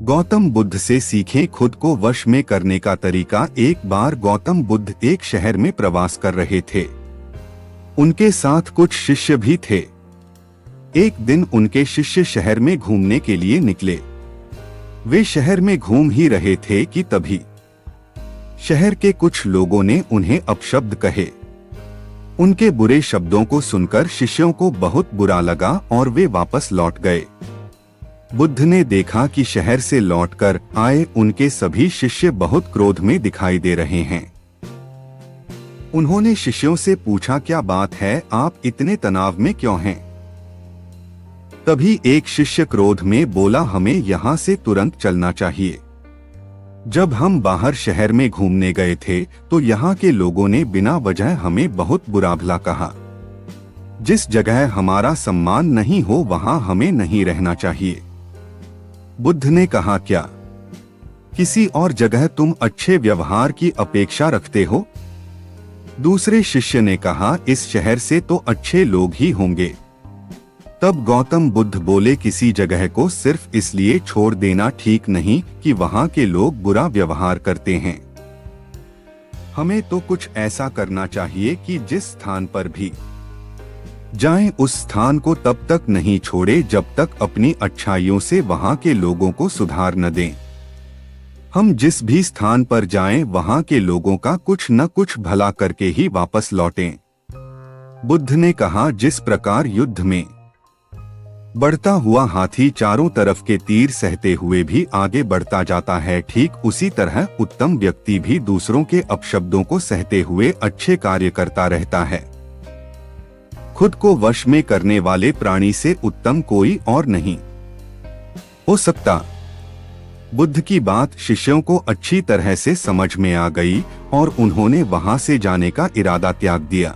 गौतम बुद्ध से सीखें खुद को वश में करने का तरीका। एक बार गौतम बुद्ध एक शहर में प्रवास कर रहे थे। उनके साथ कुछ शिष्य भी थे। एक दिन उनके शिष्य शहर में घूमने के लिए निकले। वे शहर में घूम ही रहे थे कि तभी शहर के कुछ लोगों ने उन्हें अपशब्द कहे। उनके बुरे शब्दों को सुनकर शिष्यों को बहुत बुरा लगा और वे वापस लौट गए। बुद्ध ने देखा कि शहर से लौटकर आए उनके सभी शिष्य बहुत क्रोध में दिखाई दे रहे हैं। उन्होंने शिष्यों से पूछा, क्या बात है, आप इतने तनाव में क्यों हैं? तभी एक शिष्य क्रोध में बोला, हमें यहाँ से तुरंत चलना चाहिए। जब हम बाहर शहर में घूमने गए थे तो यहाँ के लोगों ने बिना वजह हमें बहुत बुरा भला कहा। जिस जगह हमारा सम्मान नहीं हो वहाँ हमें नहीं रहना चाहिए। बुद्ध ने कहा, क्या किसी और जगह तुम अच्छे व्यवहार की अपेक्षा रखते हो? दूसरे शिष्य ने कहा, इस शहर से तो अच्छे लोग ही होंगे। तब गौतम बुद्ध बोले, किसी जगह को सिर्फ इसलिए छोड़ देना ठीक नहीं कि वहां के लोग बुरा व्यवहार करते हैं। हमें तो कुछ ऐसा करना चाहिए कि जिस स्थान पर भी जाएं उस स्थान को तब तक नहीं छोड़े जब तक अपनी अच्छाइयों से वहां के लोगों को सुधार न दें। हम जिस भी स्थान पर जाएं वहां के लोगों का कुछ न कुछ भला करके ही वापस लौटें। बुद्ध ने कहा, जिस प्रकार युद्ध में बढ़ता हुआ हाथी चारों तरफ के तीर सहते हुए भी आगे बढ़ता जाता है, ठीक उसी तरह उत्तम व्यक्ति भी दूसरों के अपशब्दों को सहते हुए अच्छे कार्य करता रहता है। खुद को वश में करने वाले प्राणी से उत्तम कोई और नहीं हो सकता। बुद्ध की बात शिष्यों को अच्छी तरह से समझ में आ गई और उन्होंने वहां से जाने का इरादा त्याग दिया।